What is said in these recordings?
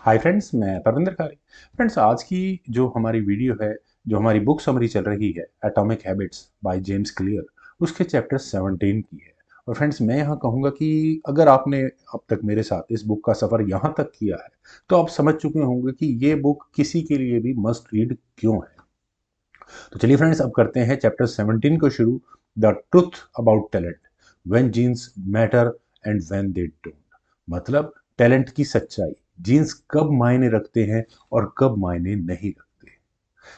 Hi friends, मैं परविंदर खारे। Friends, आज की जो हमारी वीडियो है, जो हमारी बुक समरी चल रही है atomic habits by James clear, उसके चैप्टर 17 की है। और फ्रेंड्स, मैं यहाँ कहूँगा कि अगर आपने अब तक मेरे साथ इस बुक का सफ़र यहाँ तक किया है तो आप समझ चुके होंगे कि ये बुक किसी के लिए भी मस्ट रीड क्यों है। तो चलिए फ्रेंड्स, अब करते हैं चैप्टर 17 को शुरू। The truth about talent, when genes matter and when they don't. मतलब टैलेंट की सच्चाई, जीन्स कब मायने रखते हैं और कब मायने नहीं रखते।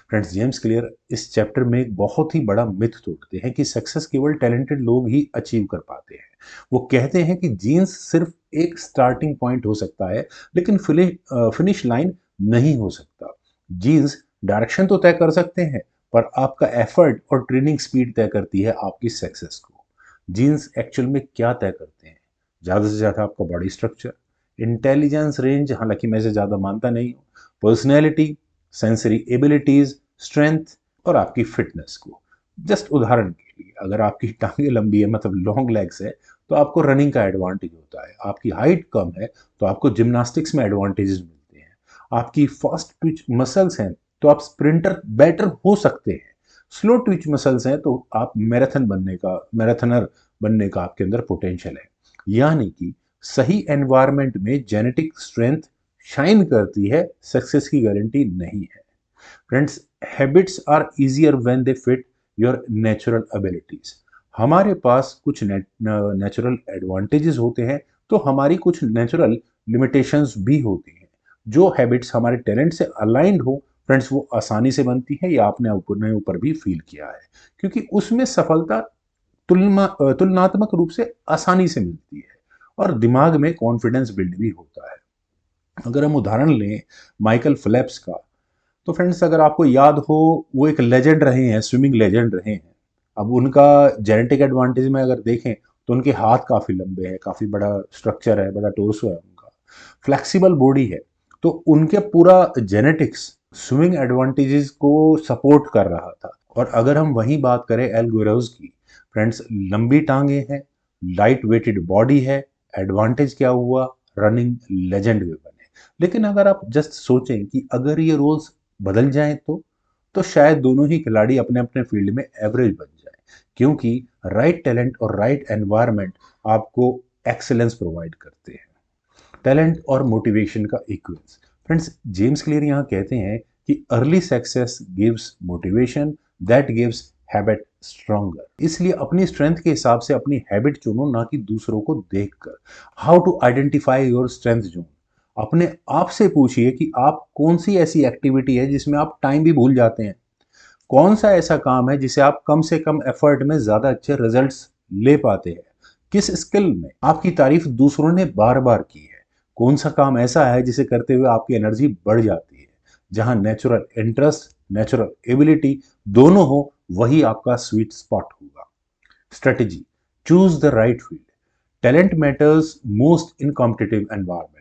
फ्रेंड्स, जेम्स क्लियर इस चैप्टर में एक बहुत ही बड़ा मिथ तोड़ते हैं कि सक्सेस केवल टैलेंटेड लोग ही अचीव कर पाते हैं। वो कहते हैं कि जीन्स सिर्फ एक स्टार्टिंग पॉइंट हो सकता है, लेकिन फिनिश लाइन नहीं हो सकता। जीन्स डायरेक्शन तो तय कर सकते हैं, पर आपका एफर्ट और ट्रेनिंग स्पीड तय करती है आपकी सक्सेस को। जीन्स एक्चुअल में क्या तय करते हैं? ज़्यादा से ज़्यादा आपका बॉडी स्ट्रक्चर, इंटेलिजेंस रेंज, हालांकि मैं इसे ज़्यादा मानता नहीं हूँ, पर्सनैलिटी, सेंसरी एबिलिटीज, स्ट्रेंथ और आपकी फिटनेस को। जस्ट उदाहरण के लिए, अगर आपकी टांगे लंबी है, मतलब लॉन्ग लेग्स है, तो आपको रनिंग का एडवांटेज होता है। आपकी हाइट कम है तो आपको जिम्नास्टिक्स में एडवांटेजेस मिलते हैं। आपकी फास्ट ट्विच मसल्स हैं तो आप स्प्रिंटर बेटर हो सकते हैं। स्लो ट्विच मसल्स हैं तो आप मैराथनर बनने का आपके अंदर पोटेंशियल है। यानी कि सही एनवायरनमेंट में जेनेटिक स्ट्रेंथ शाइन करती है, सक्सेस की गारंटी नहीं है। Friends, habits are easier when they fit your natural abilities. हमारे पास कुछ नेचुरल एडवांटेजेस होते हैं, तो हमारी कुछ नेचुरल लिमिटेशंस भी होती हैं। जो हैबिट्स हमारे टैलेंट से अलाइंड हो, फ्रेंड्स, वो आसानी से बनती है। या आपने अपने ऊपर भी फील किया है, क्योंकि उसमें सफलता तुलनात्मक रूप से आसानी से मिलती है और दिमाग में कॉन्फिडेंस बिल्ड भी होता है। अगर हम उदाहरण लें माइकल फिलिप्स का, तो फ्रेंड्स, अगर आपको याद हो, वो एक लेजेंड रहे हैं, स्विमिंग लेजेंड रहे हैं। अब उनका जेनेटिक एडवांटेज में अगर देखें तो उनके हाथ काफ़ी लंबे हैं, काफ़ी बड़ा स्ट्रक्चर है, बड़ा टोर्सो है उनका, फ्लेक्सिबल बॉडी है। तो उनके पूरा जेनेटिक्स स्विमिंग एडवांटेजेस को सपोर्ट कर रहा था। और अगर हम वहीं बात करें एल गुरेज की, फ्रेंड्स, लंबी टांगे हैं, लाइट वेटेड बॉडी है, एडवांटेज क्या हुआ? रनिंग लेजेंड भी बने। लेकिन अगर आप जस्ट सोचें कि अगर ये रोल्स बदल जाएं तो शायद दोनों ही खिलाड़ी अपने अपने फील्ड में एवरेज बन जाएं, क्योंकि राइट टैलेंट और राइट एनवायरनमेंट आपको एक्सेलेंस प्रोवाइड करते हैं। टैलेंट और मोटिवेशन का इक्वल्स। फ्रेंड्स, जेम्स क्लियर यहाँ कहते हैं कि early success gives motivation that gives habit stronger. इसलिए अपनी स्ट्रेंथ के हिसाब से अपनी हैबिट चुनो, ना कि दूसरों को देखकर। How to identify your strength zone. अपने आप से पूछिए कि आप कौन सी ऐसी एक्टिविटी है जिसमें आप टाइम भी भूल जाते हैं। कौन सा ऐसा काम है जिसे आप कम से कम एफर्ट में ज्यादा अच्छे रिजल्ट्स ले पाते हैं। किस स्किल में आपकी तारीफ दूसरों ने बार बार की है। कौन सा काम ऐसा है जिसे करते हुए आपकी एनर्जी बढ़ जाती है। जहां नेचुरल इंटरेस्ट, नेचुरल एबिलिटी दोनों हो, वही आपका स्वीट स्पॉट होगा। Strategy, choose the right field. Talent matters most in competitive environment.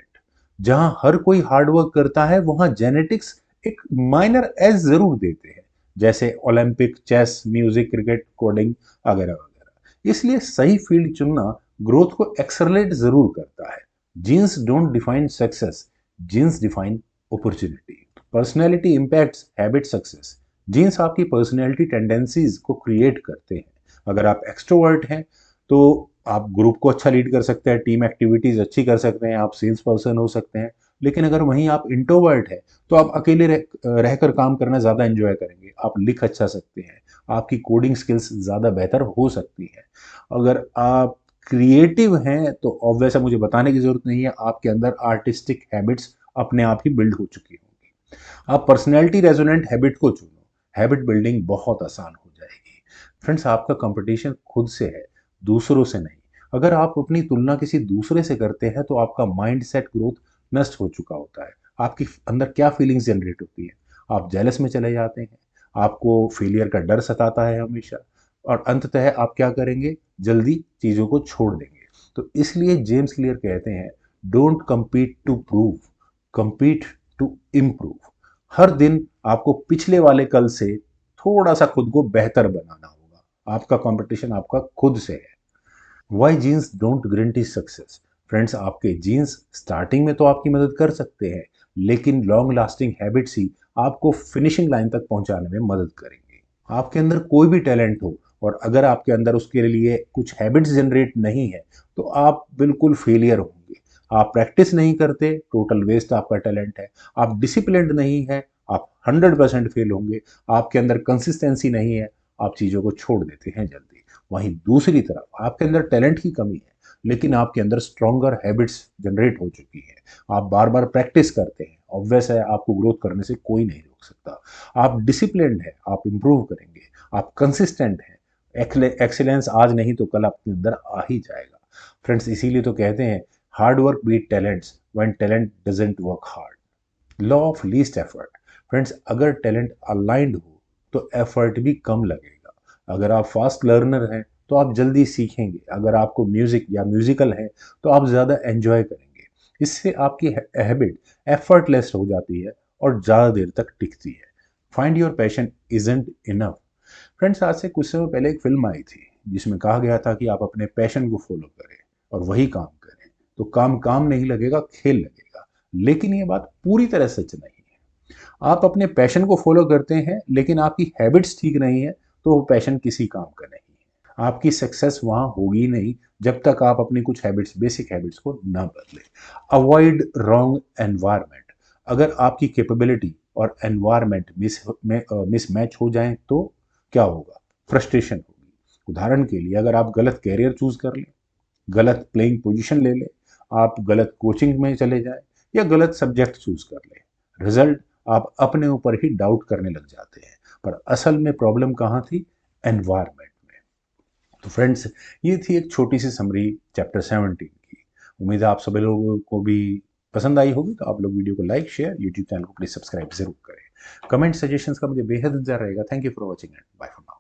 जहां हर कोई हार्डवर्क करता है, वहां जेनेटिक्स एक माइनर एज जरूर देते हैं, जैसे Olympic, chess, music, cricket, coding वगैरह वगैरह। इसलिए सही फील्ड चुनना ग्रोथ को एक्सरलेट जरूर करता है। Genes don't define success, genes define opportunity. Personality impacts habit success. Genes आपकी पर्सनैलिटी टेंडेंसीज को क्रिएट करते हैं। अगर आप एक्सट्रोवर्ट हैं तो आप ग्रुप को अच्छा लीड कर सकते हैं, टीम एक्टिविटीज अच्छी कर सकते हैं, आप सेल्स पर्सन हो सकते हैं। लेकिन अगर वहीं आप इंट्रोवर्ट है तो आप अकेले रहकर काम करना ज़्यादा एंजॉय करेंगे। आप लिख अच्छा सकते हैं, आपकी कोडिंग स्किल्स ज़्यादा बेहतर हो सकती हैं। अगर आप क्रिएटिव हैं तो ऑब्वियस है, मुझे बताने की ज़रूरत नहीं है, आपके अंदर आर्टिस्टिक हैबिट्स अपने आप ही बिल्ड हो चुकी होंगी। आप पर्सनैलिटी रेजोनेंट हैबिट को चुनो, हैबिट बिल्डिंग बहुत आसान हो जाएगी। फ्रेंड्स, आपका कंपटीशन खुद से है, दूसरों से नहीं। अगर आप अपनी तुलना किसी दूसरे से करते हैं तो आपका माइंड सेट ग्रोथ नष्ट हो चुका होता है। आपकी अंदर क्या फीलिंग्स जनरेट होती है? आप जेलस में चले जाते हैं, आपको फेलियर का डर सताता है हमेशा, और अंततः आप क्या करेंगे? जल्दी चीज़ों को छोड़ देंगे। तो इसलिए जेम्स क्लियर कहते हैं, don't compete to prove, compete to improve. हर दिन आपको पिछले वाले कल से थोड़ा सा खुद को बेहतर बनाना होगा। आपका कंपटीशन आपका खुद से है। Why genes don't guarantee success. Friends, आपके जीन्स स्टार्टिंग में तो आपकी मदद कर सकते हैं, लेकिन लॉन्ग लास्टिंग हैबिट्स ही आपको फिनिशिंग लाइन तक पहुंचाने में मदद करेंगे। आपके अंदर कोई भी टैलेंट हो और अगर आपके अंदर उसके लिए कुछ हैबिट्स जनरेट नहीं है, तो आप बिल्कुल फेलियर होंगे। आप प्रैक्टिस नहीं करते, टोटल वेस्ट आपका टैलेंट है। आप डिसिप्लिन्ड नहीं है, आप 100% फेल होंगे। आपके अंदर कंसिस्टेंसी नहीं है, आप चीज़ों को छोड़ देते हैं जल्दी। वहीं दूसरी तरफ आपके अंदर टैलेंट की कमी है, लेकिन आपके अंदर स्ट्रॉन्गर हैबिट्स जनरेट हो चुकी है। आप बार बार प्रैक्टिस करते हैं, ऑब्वियस है आपको ग्रोथ करने से कोई नहीं रोक सकता। आप डिसिप्लिन्ड है, आप इंप्रूव करेंगे। आप कंसिस्टेंट हैं, एक्सीलेंस आज नहीं तो कल आपके अंदर आ ही जाएगा। फ्रेंड्स, इसीलिए तो कहते हैं hard work beat talents when talent doesn't work hard. Law of least effort. Friends, अगर टैलेंट अलाइंड हो तो एफर्ट भी कम लगेगा। अगर आप फास्ट लर्नर हैं तो आप जल्दी सीखेंगे। अगर आपको म्यूजिक या म्यूजिकल है तो आप ज़्यादा एंजॉय करेंगे। इससे आपकी हैबिट एफर्टलेस हो जाती है और ज़्यादा देर तक टिकती है। Find your passion isn't enough. Friends, आज से कुछ समय पहले एक फिल्म आई थी जिसमें कहा गया था कि आप अपने पैशन को फॉलो करें और वही काम करें, तो काम काम नहीं लगेगा, खेल लगेगा। लेकिन ये बात पूरी तरह सच नहीं है। आप अपने पैशन को फॉलो करते हैं लेकिन आपकी हैबिट्स ठीक नहीं है, तो वो पैशन किसी काम का नहीं है। आपकी सक्सेस वहां होगी नहीं जब तक आप अपनी कुछ हैबिट्स, बेसिक हैबिट्स को ना बदलें। Avoid wrong environment. अगर आपकी कैपेबिलिटी और एनवायरमेंट मिसमैच हो जाएं तो क्या होगा? फ्रस्ट्रेशन होगी। उदाहरण के लिए, अगर आप गलत कैरियर चूज कर लें, गलत प्लेइंग पोजीशन ले लें, आप गलत कोचिंग में चले जाएं या गलत सब्जेक्ट चूज कर लें, रिजल्ट आप अपने ऊपर ही डाउट करने लग जाते हैं। पर असल में प्रॉब्लम कहाँ थी? एनवायरमेंट में। तो फ्रेंड्स, ये थी एक छोटी सी समरी चैप्टर 17 की। उम्मीद है आप सभी लोगों को भी पसंद आई होगी। तो आप लोग वीडियो को लाइक, शेयर, यूट्यूब चैनल को प्लीज सब्सक्राइब जरूर करें। कमेंट, सजेशंस का मुझे बेहद इंतजार रहेगा। Thank you for watching and bye for now.